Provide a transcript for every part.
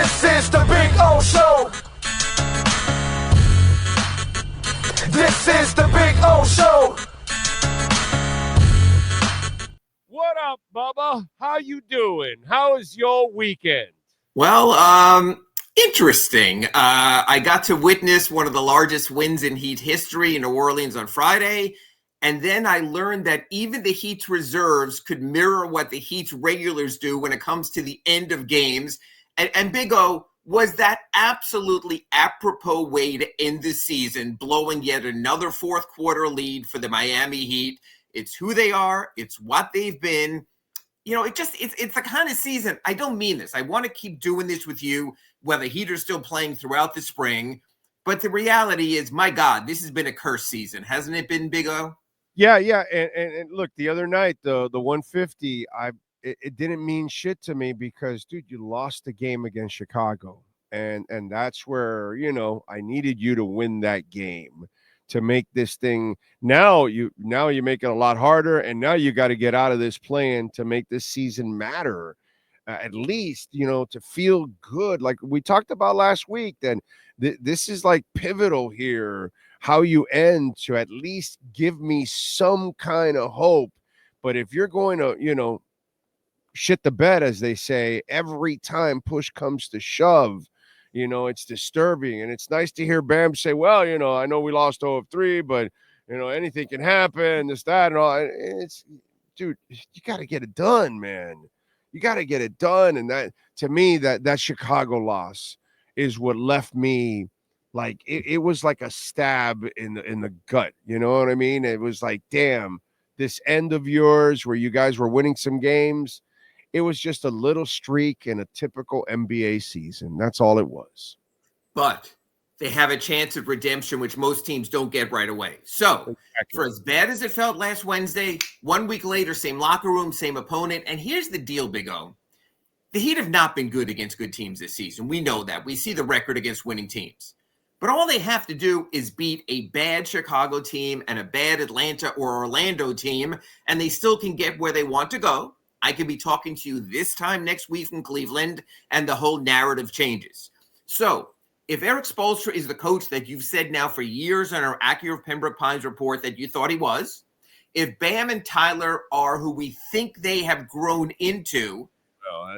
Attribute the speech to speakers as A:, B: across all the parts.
A: This is the Big O Show. This is the Big O Show.
B: What up, Bubba? How you doing? How is your weekend?
C: Well, interesting. I got to witness one of the largest wins in Heat history in New Orleans on Friday. And then I learned that even the Heat's reserves could mirror what the Heat's regulars do when it comes to the end of games. And Big O, was that absolutely apropos way to end the season, blowing yet another fourth quarter lead for the Miami Heat. It's who they are. It's what they've been. You know, it's the kind of season. I don't mean this. I want to keep doing this with you, whether Heat are still playing throughout the spring. But the reality is, my God, this has been a cursed season. Hasn't it been, Big O?
B: Yeah. And look, the other night, the 150, it didn't mean shit to me because, dude, you lost the game against Chicago. And that's where, you know, I needed you to win that game to make this thing. Now you make it a lot harder, and now you got to get out of this plan to make this season matter. At least, you know, to feel good. Like we talked about last week, then this is like pivotal here, how you end, to at least give me some kind of hope. But if you're going to, you know, shit the bed, as they say, every time push comes to shove, you know, it's disturbing. And it's nice to hear Bam say, well, you know, I know we lost 0 of 3, but, you know, anything can happen, this, that, and all. It's, dude, you got to get it done, man. You got to get it done. And that, to me, that Chicago loss is what left me like, it was like a stab in the gut. You know what I mean? It was like, damn, this end of yours where you guys were winning some games, it was just a little streak in a typical NBA season. That's all it was.
C: But they have a chance of redemption, which most teams don't get right away. So for as bad as it felt last Wednesday, 1 week later, same locker room, same opponent. And here's the deal, Big O. The Heat have not been good against good teams this season. We know that. We see the record against winning teams. But all they have to do is beat a bad Chicago team and a bad Atlanta or Orlando team, and they still can get where they want to go. I could be talking to you this time next week from Cleveland, and the whole narrative changes. So if Erik Spoelstra is the coach that you've said now for years on our Acura Pembroke Pines report that you thought he was, if Bam and Tyler are who we think they have grown into,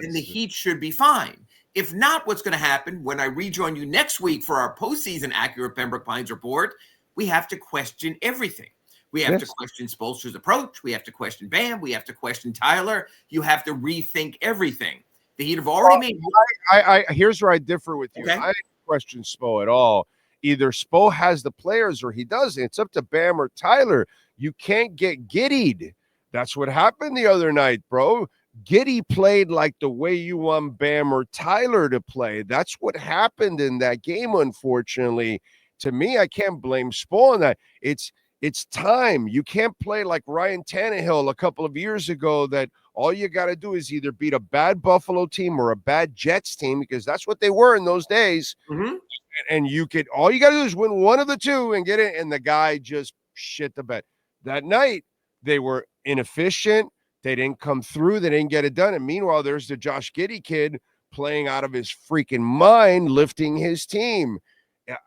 C: then the Heat should be fine. If not, what's going to happen when I rejoin you next week for our postseason Acura Pembroke Pines report, we have to question everything. We have to question Spoelstra's approach. We have to question Bam. We have to question Tyler. You have to rethink everything. The Heat have already made.
B: Here's where I differ with you. Okay. I didn't question Spo at all. Either Spo has the players or he doesn't. It's up to Bam or Tyler. You can't get giddied. That's what happened the other night, bro. Giddy played like the way you want Bam or Tyler to play. That's what happened in that game, unfortunately. To me, I can't blame Spo on that. It's time. You can't play like Ryan Tannehill a couple of years ago, that all you got to do is either beat a bad Buffalo team or a bad Jets team, because that's what they were in those days. Mm-hmm. And all you got to do is win one of the two and get it. And the guy just shit the bed. That night, they were inefficient. They didn't come through. They didn't get it done. And meanwhile, there's the Josh Giddey kid playing out of his freaking mind, lifting his team.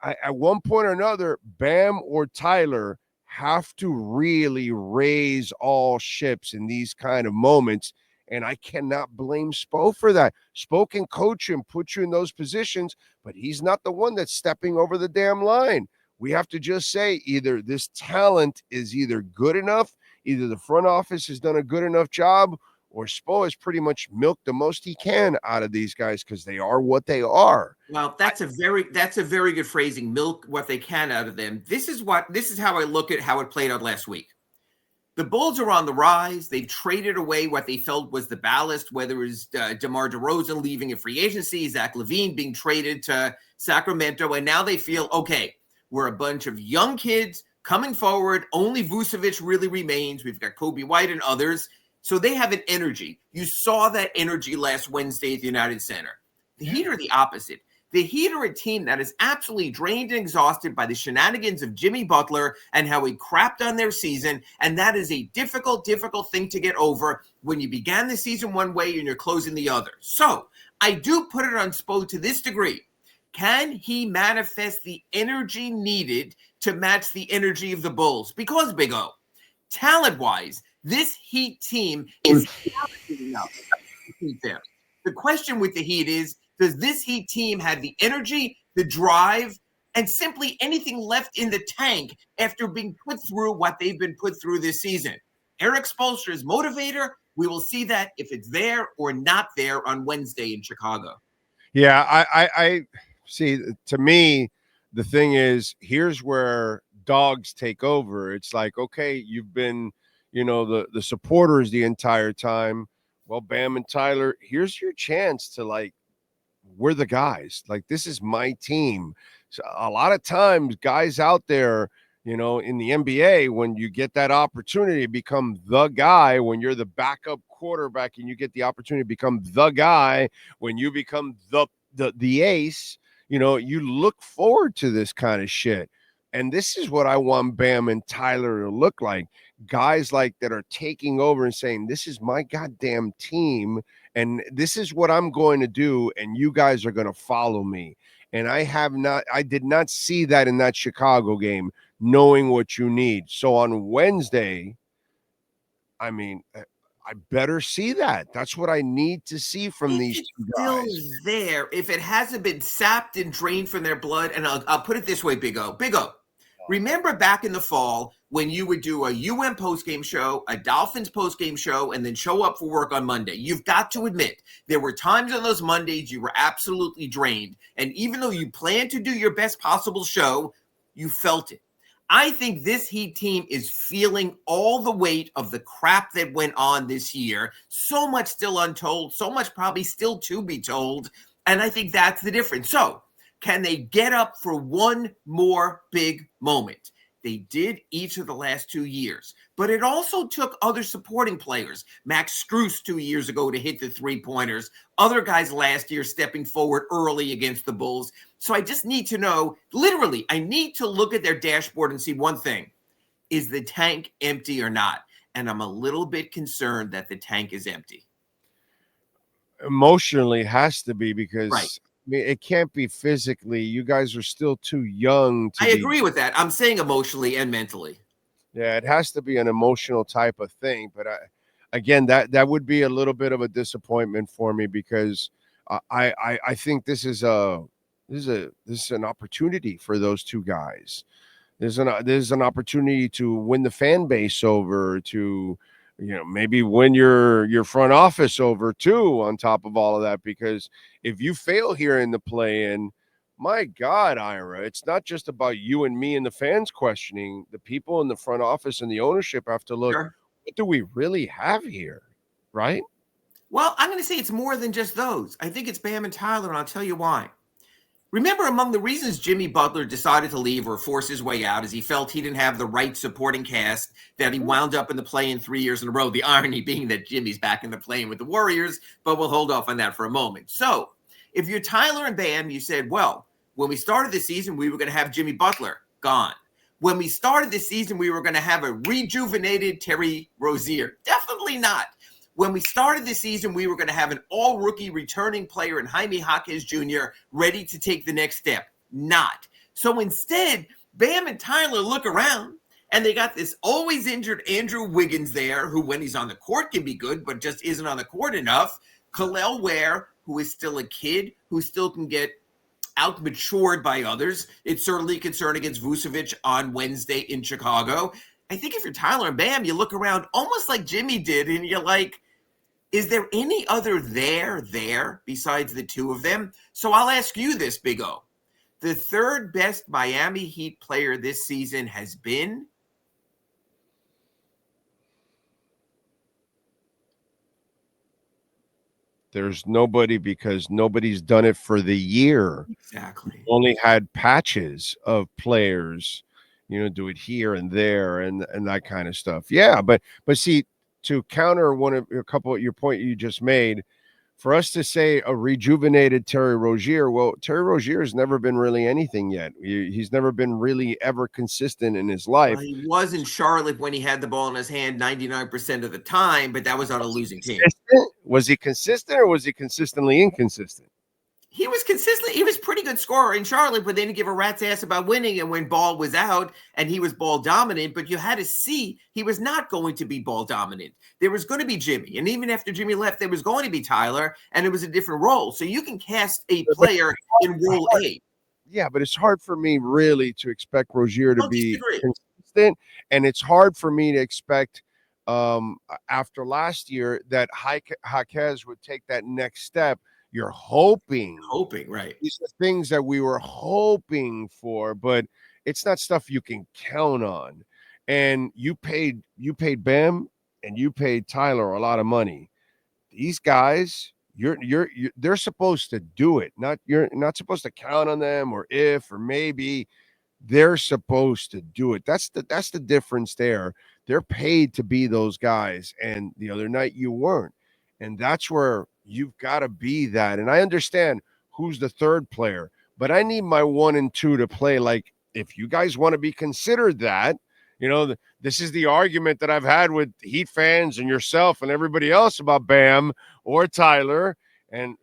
B: At one point or another, Bam or Tyler have to really raise all ships in these kind of moments. And I cannot blame Spo for that. Spo can coach him, put you in those positions, but he's not the one that's stepping over the damn line. We have to just say either this talent is either good enough, either the front office has done a good enough job, or Spo has pretty much milked the most he can out of these guys because they are what they are.
C: Well, that's a very good phrasing. Milk what they can out of them. This is how I look at how it played out last week. The Bulls are on the rise. They've traded away what they felt was the ballast, whether it was DeMar DeRozan leaving in free agency, Zach LaVine being traded to Sacramento, and now they feel, okay, we're a bunch of young kids coming forward. Only Vucevic really remains. We've got Kobe White and others. So they have an energy. You saw that energy last Wednesday at the United Center. The Heat are the opposite. The Heat are a team that is absolutely drained and exhausted by the shenanigans of Jimmy Butler and how he crapped on their season. And that is a difficult thing to get over when you began the season one way and you're closing the other. So I do put it on Spo to this degree. Can he manifest the energy needed to match the energy of the Bulls? Because, Big O, talent-wise, this Heat team is talented enough to compete there. The question with the Heat is, does this Heat team have the energy, the drive, and simply anything left in the tank after being put through what they've been put through this season? Eric Spoelstra's motivator, we will see that if it's there or not there on Wednesday in Chicago.
B: Yeah, I see. To me, the thing is, here's where dogs take over. It's like, okay, you've been, the supporters the entire time. Well, Bam and Tyler, here's your chance to, like, we're the guys. Like, this is my team. So a lot of times, guys out there, in the NBA, when you get that opportunity to become the guy, when you're the backup quarterback and you get the opportunity to become the guy, when you become the ace, you look forward to this kind of shit. And this is what I want Bam and Tyler to look like. Guys like that are taking over and saying, this is my goddamn team, and this is what I'm going to do, and you guys are going to follow me. And I did not see that in that Chicago game, knowing what you need. So on Wednesday, I mean, I better see that. That's what I need to see from these two guys.
C: Still there if it hasn't been sapped and drained from their blood. And I'll put it this way, Big O. Big O, remember back in the fall when you would do a UM postgame show, a Dolphins postgame show, and then show up for work on Monday? You've got to admit, there were times on those Mondays you were absolutely drained. And even though you planned to do your best possible show, you felt it. I think this Heat team is feeling all the weight of the crap that went on this year. So much still untold, so much probably still to be told. And I think that's the difference. So can they get up for one more big moment? They did each of the last 2 years, but it also took other supporting players. Max Strus 2 years ago to hit the three-pointers. Other guys last year stepping forward early against the Bulls. So I just need to know, literally, I need to look at their dashboard and see one thing. Is the tank empty or not? And I'm a little bit concerned that the tank is empty.
B: Emotionally has to be, because
C: right.
B: I mean, it can't be physically. You guys are still too young to
C: I agree with that. I'm saying emotionally and mentally.
B: Yeah, it has to be an emotional type of thing. But again, that would be a little bit of a disappointment for me, because I think this is an opportunity for those two guys. There's an opportunity to win the fan base over, to maybe win your front office over too, on top of all of that. Because if you fail here in the play-in, my God, Ira, it's not just about you and me and the fans questioning. The people in the front office and the ownership have to look,
C: sure.
B: What do we really have here? Right?
C: Well, I'm going to say it's more than just those. I think it's Bam and Tyler, and I'll tell you why. Remember, among the reasons Jimmy Butler decided to leave or force his way out is he felt he didn't have the right supporting cast, that he wound up in the play-in 3 years in a row. The irony being that Jimmy's back in the play-in with the Warriors, but we'll hold off on that for a moment. So if you're Tyler and Bam, you said, well, when we started the season, we were going to have Jimmy Butler gone. When we started the season, we were going to have a rejuvenated Terry Rozier. Definitely not. When we started the season, we were going to have an all-rookie returning player in Jaime Jaquez Jr. ready to take the next step. Not. So instead, Bam and Tyler look around, and they got this always injured Andrew Wiggins there, who when he's on the court can be good, but just isn't on the court enough. Kel'el Ware, who is still a kid, who still can get out-matured by others. It's certainly a concern against Vucevic on Wednesday in Chicago. I think if you're Tyler and Bam, you look around almost like Jimmy did, and you're like, is there any other there besides the two of them? So I'll ask you this, Big O. The third best Miami Heat player this season has been?
B: There's nobody, because nobody's done it for the year.
C: Exactly.
B: We've only had patches of players, do it here and there and that kind of stuff. Yeah, but see, to counter a couple of your point you just made, for us to say a rejuvenated Terry Rozier, well, Terry Rozier has never been really anything yet. He's never been really ever consistent in his life.
C: Well, he was in Charlotte when he had the ball in his hand 99% of the time, but that was on a losing team.
B: Was he consistent or was he consistently inconsistent?
C: He was consistent. He was pretty good scorer in Charlotte, but they didn't give a rat's ass about winning. And when ball was out and he was ball dominant, but you had to see he was not going to be ball dominant. There was going to be Jimmy. And even after Jimmy left, there was going to be Tyler, and it was a different role. So you can cast a player in role A.
B: Yeah, but it's hard for me really to expect Rozier to be consistent. And it's hard for me to expect after last year that Jaquez would take that next step. You're hoping,
C: right?
B: These are things that we were hoping for, but it's not stuff you can count on. And you paid Bam and you paid Tyler a lot of money. These guys, they're supposed to do it. You're not supposed to count on them or if or maybe. They're supposed to do it. That's the difference there. They're paid to be those guys, and the other night you weren't. And that's where you've got to be that. And I understand who's the third player, but I need my 1 and 2 to play. Like, if you guys want to be considered that, this is the argument that I've had with Heat fans and yourself and everybody else about Bam or Tyler. And,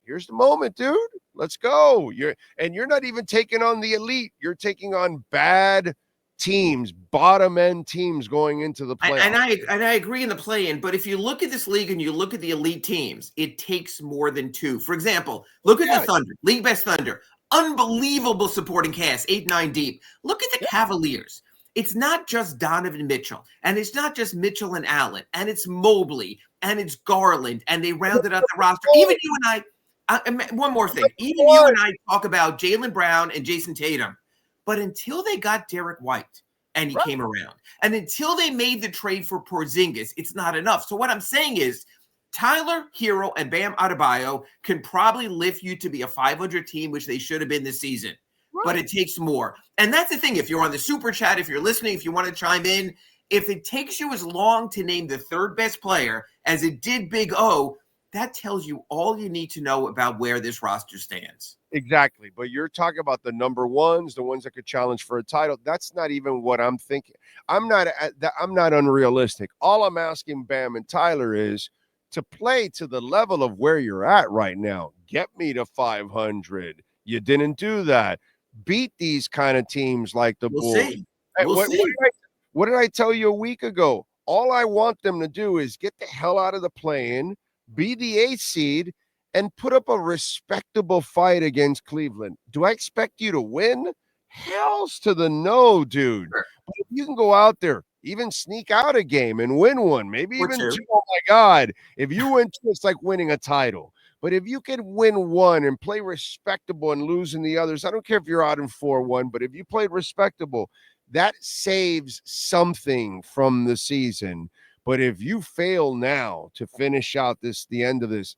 B: here's the moment, dude. Let's go. You're not even taking on the elite. You're taking on bad teams, bottom end teams going into the playoffs.
C: And I agree in the play-in, but if you look at this league and you look at the elite teams, it takes more than 2. For example, look at the Thunder, league best Thunder, unbelievable supporting cast, 8-9 deep. Look at the Cavaliers. It's not just Donovan Mitchell, and it's not just Mitchell and Allen, and it's Mobley, and it's Garland, and they rounded out the roster. Even you and I, one more thing, even you and I talk about Jaylen Brown and Jason Tatum, but until they got Derek White and he came around, and until they made the trade for Porzingis, it's not enough. So what I'm saying is Tyler, Hero, and Bam Adebayo can probably lift you to be a 500 team, which they should have been this season. But it takes more. And that's the thing. If you're on the super chat, if you're listening, if you want to chime in, if it takes you as long to name the third best player as it did Big O, that tells you all you need to know about where this roster stands.
B: Exactly. But you're talking about the number ones, the ones that could challenge for a title. That's not even what I'm thinking. I'm not unrealistic. All I'm asking Bam and Tyler is to play to the level of where you're at right now. Get me to 500. You didn't do that. Beat these kind of teams like the Bulls.
C: We'll see.
B: What did I tell you a week ago? All I want them to do is get the hell out of the play-in, be the 8th seed, and put up a respectable fight against Cleveland. Do I expect you to win? Hells to the no, dude.
C: Sure.
B: But if you can go out there, even sneak out a game and win one, maybe even 2. Oh, my God. If you win 2, it's like winning a title. But if you can win 1 and play respectable and lose in the others, I don't care if you're out in 4-1, but if you played respectable, that saves something from the season. But if you fail now to finish out the end of this,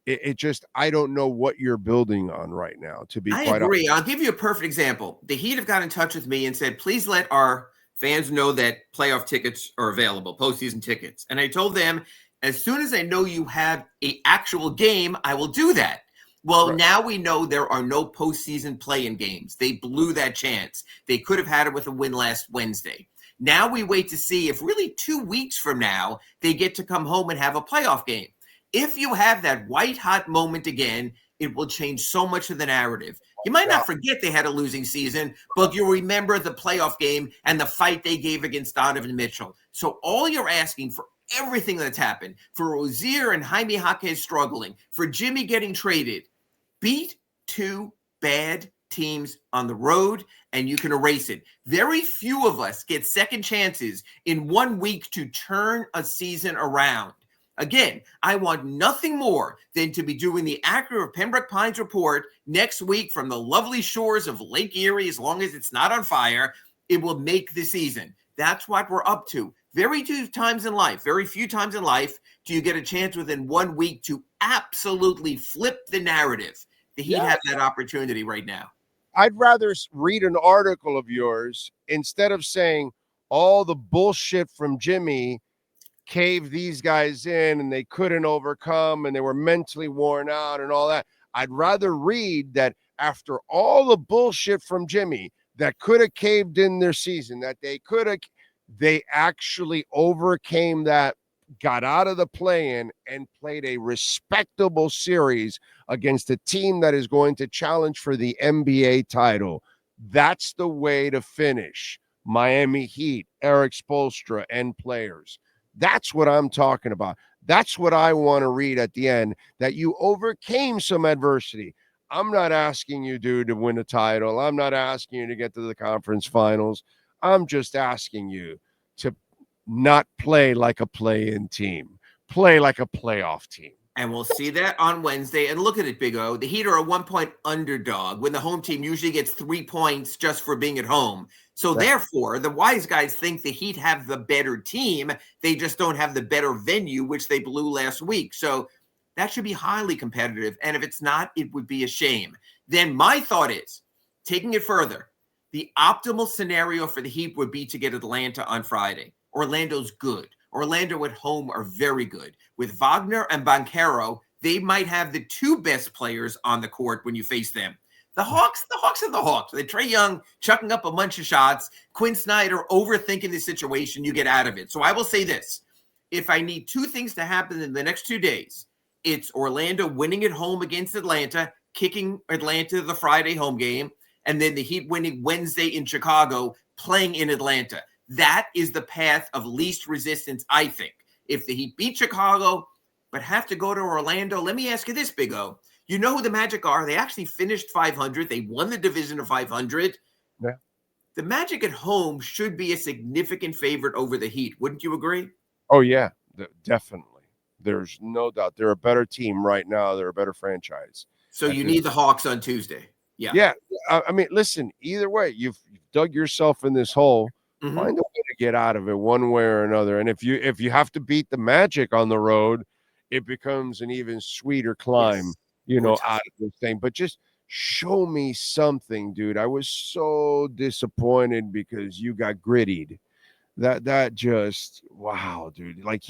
B: it just, I don't know what you're building on right now, to be quite honest. I
C: agree. I'll give you a perfect example. The Heat have got in touch with me and said, please let our fans know that playoff tickets are available, postseason tickets. And I told them, as soon as I know you have an actual game, I will do that. Well, Now we know there are no postseason play-in games. They blew that chance. They could have had it with a win last Wednesday. Now we wait to see if really 2 weeks from now, they get to come home and have a playoff game. If you have that white-hot moment again, it will change so much of the narrative. You might not forget they had a losing season, but you'll remember the playoff game and the fight they gave against Donovan Mitchell. So all you're asking for everything that's happened, for Rozier and Jaime Jaquez struggling, for Jimmy getting traded, beat 2 bad teams on the road, and you can erase it. Very few of us get second chances in 1 week to turn a season around. Again, I want nothing more than to be doing the Acura Pembroke Pines report next week from the lovely shores of Lake Erie. As long as it's not on fire, it will make the season. That's what we're up to. Very few times in life do you get a chance within 1 week to absolutely flip the narrative. The Heat have that opportunity right now.
B: I'd rather read an article of yours instead of saying all the bullshit from Jimmy cave these guys in and they couldn't overcome and they were mentally worn out and all that. I'd rather read that after all the bullshit from Jimmy that could have caved in their season, that they actually overcame that, got out of the play-in and played a respectable series against a team that is going to challenge for the NBA title. That's the way to finish. Miami Heat, Eric Spoelstra, and players. That's what I'm talking about. That's what I want to read at the end, that you overcame some adversity. I'm not asking you, dude, to win a title. I'm not asking you to get to the conference finals. I'm just asking you to not play like a play-in team. Play like a playoff team.
C: And we'll see that on Wednesday. And look at it, Big O. The Heat are a 1-point underdog when the home team usually gets 3 points just for being at home. So therefore, the wise guys think the Heat have the better team. They just don't have the better venue, which they blew last week. So that should be highly competitive. And if it's not, it would be a shame. Then my thought is, taking it further, the optimal scenario for the Heat would be to get Atlanta on Friday. Orlando's good. Orlando at home are very good. With Wagner and Banchero, they might have the 2 best players on the court when you face them. The Hawks are the Hawks. With Trae Young chucking up a bunch of shots, Quinn Snyder overthinking the situation, you get out of it. So I will say this. If I need 2 things to happen in the next 2 days, it's Orlando winning at home against Atlanta, kicking Atlanta the Friday home game, and then the Heat winning Wednesday in Chicago, playing in Atlanta. That is the path of least resistance, I think. If the Heat beat Chicago but have to go to Orlando, let me ask you this, Big O. You know who the Magic are? They actually finished 500. They won the division of 500.
B: Yeah.
C: The Magic at home should be a significant favorite over the Heat. Wouldn't you agree?
B: Oh, yeah, definitely. There's no doubt. They're a better team right now. They're a better franchise.
C: So you need the Hawks on Tuesday. Yeah.
B: Yeah. I mean, listen, either way, you've dug yourself in this hole.
C: Mm-hmm.
B: Find a way to get out of it one way or another. And if you have to beat the Magic on the road, it becomes an even sweeter climb, out of this thing. But just show me something, dude. I was so disappointed because you got grittied. That just, wow, dude. Like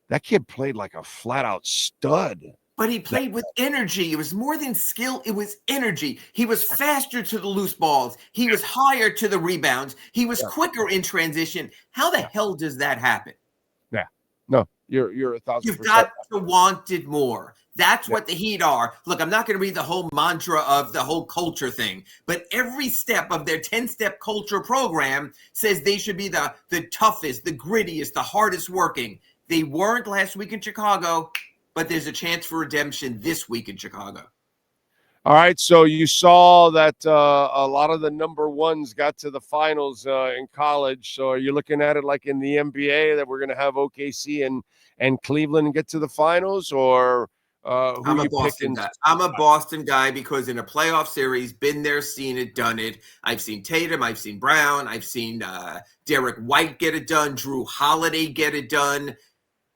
B: that kid played like a flat out stud.
C: But he played with energy. It was more than skill. It was energy. He was faster to the loose balls. He was higher to the rebounds. He was quicker in transition. How the hell does that happen?
B: Yeah. No, you're 1,000%.
C: You've got to want it more. That's what the Heat are. Look, I'm not going to read the whole mantra of the whole culture thing, but every step of their 10-step culture program says they should be the toughest, the grittiest, the hardest working. They weren't last week in Chicago, but there's a chance for redemption this week in Chicago.
B: All right, so you saw that a lot of the number ones got to the finals in college. So are you looking at it like in the NBA that we're going to have OKC and Cleveland get to the finals, or who
C: I'm
B: are you
C: a Boston
B: picking?
C: guy. I'm a Boston guy because in a playoff series, been there, seen it, done it. I've seen Tatum, I've seen Brown, I've seen Derek White get it done, Drew Holiday get it done.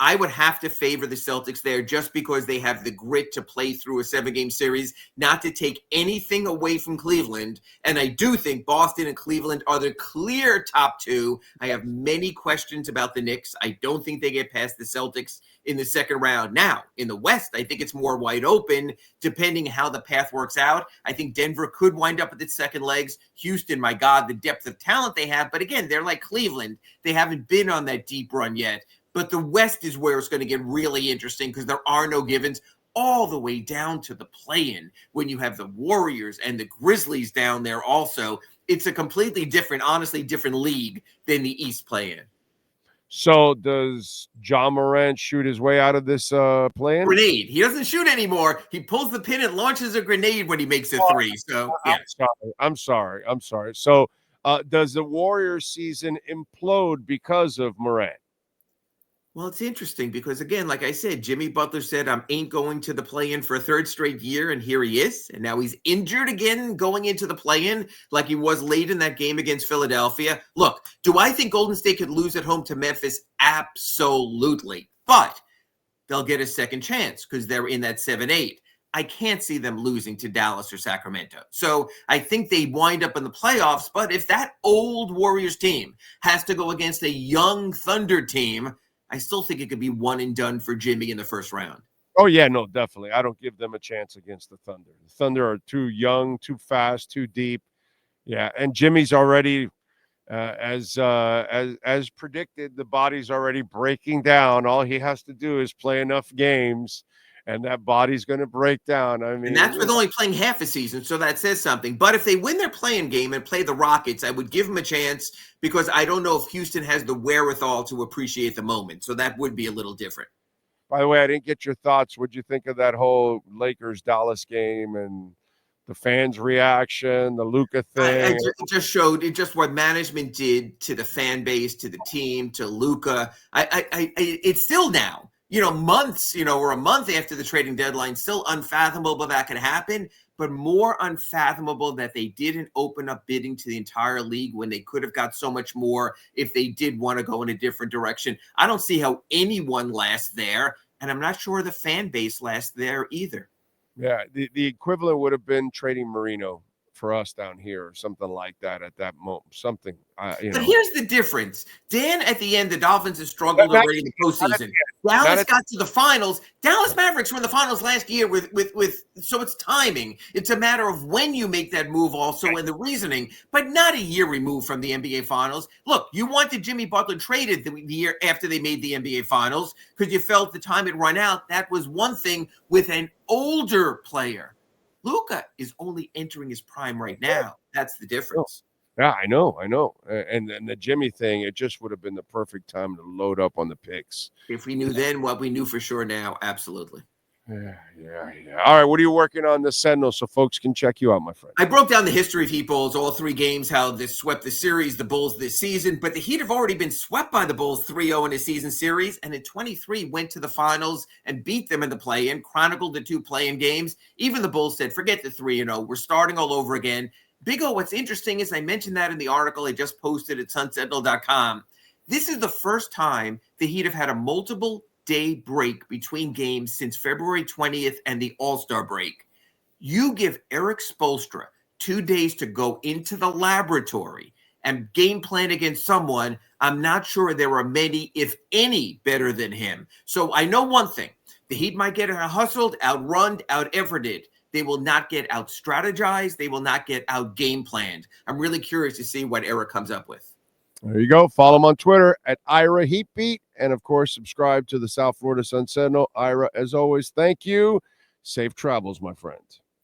C: I would have to favor the Celtics there just because they have the grit to play through a 7-game series, not to take anything away from Cleveland. And I do think Boston and Cleveland are the clear top 2. I have many questions about the Knicks. I don't think they get past the Celtics in the second round. Now, in the West, I think it's more wide open, depending how the path works out. I think Denver could wind up with its second legs. Houston, my God, the depth of talent they have. But again, they're like Cleveland. They haven't been on that deep run yet. But the West is where it's going to get really interesting because there are no givens all the way down to the play-in when you have the Warriors and the Grizzlies down there also. It's a completely different, honestly, different league than the East play-in.
B: So does John Morant shoot his way out of this play-in?
C: Grenade. He doesn't shoot anymore. He pulls the pin and launches a grenade when he makes a 3. So, yeah.
B: I'm sorry. So does the Warriors season implode because of Morant?
C: Well, it's interesting because, again, like I said, Jimmy Butler said, I ain't going to the play-in for a 3rd straight year, and here he is. And now he's injured again going into the play-in like he was late in that game against Philadelphia. Look, do I think Golden State could lose at home to Memphis? Absolutely. But they'll get a second chance because they're in that 7-8. I can't see them losing to Dallas or Sacramento. So I think they wind up in the playoffs. But if that old Warriors team has to go against a young Thunder team, I still think it could be one and done for Jimmy in the first round.
B: Oh, yeah, no, definitely. I don't give them a chance against the Thunder. The Thunder are too young, too fast, too deep. Yeah, and Jimmy's already, as predicted, the body's already breaking down. All he has to do is play enough games, and that body's going to break down. I mean,
C: and that's with only playing half a season, so that says something. But if they win their play-in game and play the Rockets, I would give them a chance because I don't know if Houston has the wherewithal to appreciate the moment. So that would be a little different.
B: By the way, I didn't get your thoughts. What'd you think of that whole Lakers-Dallas game and the fans' reaction, the Luka thing?
C: It just showed what management did to the fan base, to the team, to Luka. It's still now, months, or a month after the trading deadline, still unfathomable that could happen, but more unfathomable that they didn't open up bidding to the entire league when they could have got so much more if they did want to go in a different direction. I don't see how anyone lasts there, and I'm not sure the fan base lasts there either.
B: Yeah, the equivalent would have been trading Marino for us down here or something like that at that moment. Something,
C: But here's the difference. Dan, at the end, the Dolphins have struggled already in the postseason. Dallas got to the finals. Dallas Mavericks were in the finals last year with so it's timing. It's a matter of when you make that move also and the reasoning, but not a year removed from the NBA finals. Look, you wanted Jimmy Butler traded the year after they made the NBA finals because you felt the time had run out. That was one thing with an older player. Luka is only entering his prime right now. That's the difference.
B: Yeah, I know. And the Jimmy thing, it just would have been the perfect time to load up on the picks.
C: If we knew then what we knew for sure now, absolutely.
B: Yeah. All right, what are you working on this Sentinel so folks can check you out, my friend?
C: I broke down the history of Heat Bulls, all three games, how they swept the series, the Bulls this season, but the Heat have already been swept by the Bulls 3-0 in a season series, and in 23 went to the finals and beat them in the play-in, chronicled the two play-in games. Even the Bulls said, forget the 3-0, we're starting all over again. Big O, what's interesting is I mentioned that in the article I just posted at sunsentinel.com. This is the first time the Heat have had a multiple-day break between games since February 20th and the All-Star break. You give Eric Spoelstra 2 days to go into the laboratory and game plan against someone. I'm not sure there are many, if any, better than him. So I know one thing. The Heat might get out-hustled, outrun, out-efforted. They will not get out-strategized. They will not get out-game planned. I'm really curious to see what Eric comes up with.
B: There you go. Follow him on Twitter at Ira Heatbeat. And, of course, subscribe to the South Florida Sun Sentinel. Ira, as always, thank you. Safe travels, my friend.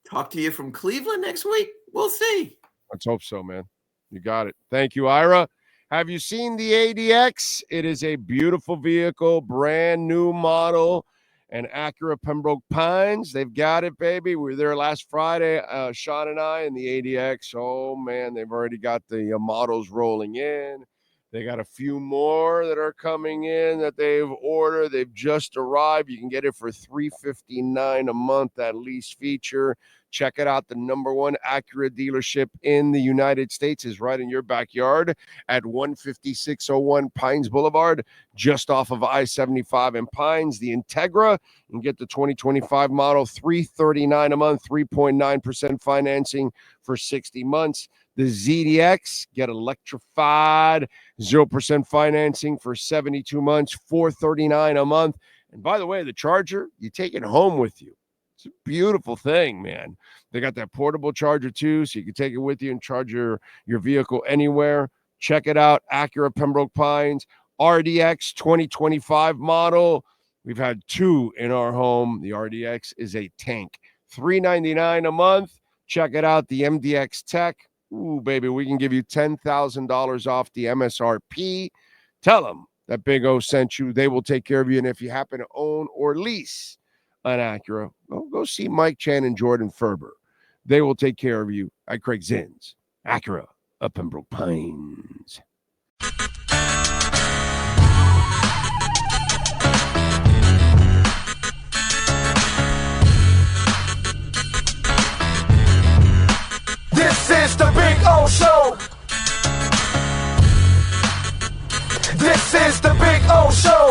C: Talk to you from Cleveland next week. We'll see.
B: Let's hope so, man. You got it. Thank you, Ira. Have you seen the ADX? It is a beautiful vehicle, brand new model. And Acura Pembroke Pines, they've got it, baby. We were there last Friday, Sean and I, in the ADX. Oh, man, they've already got the models rolling in. They got a few more that are coming in that they've ordered. They've just arrived. You can get it for $359 a month, that lease feature. Check it out. The #1 Acura dealership in the United States is right in your backyard at 15601 Pines Boulevard, just off of I-75 in Pines. The Integra, you can get the 2025 model, $339 a month, 3.9% financing for 60 months. The ZDX, get electrified, 0% financing for 72 months, $439 a month. And by the way, the Charger, you take it home with you. It's a beautiful thing, man. They got that portable charger too, so you can take it with you and charge your vehicle anywhere. Check it out, Acura Pembroke Pines, RDX 2025 model. We've had 2 in our home. The RDX is a tank. $399 a month. Check it out, the MDX Tech. Ooh, baby, we can give you $10,000 off the MSRP. Tell them that Big O sent you. They will take care of you. And if you happen to own or lease an Acura, go see Mike Chan and Jordan Ferber. They will take care of you at Craig Zinn's Acura up Pembroke Pines.
A: This is the Big O Show. This is the Big O Show.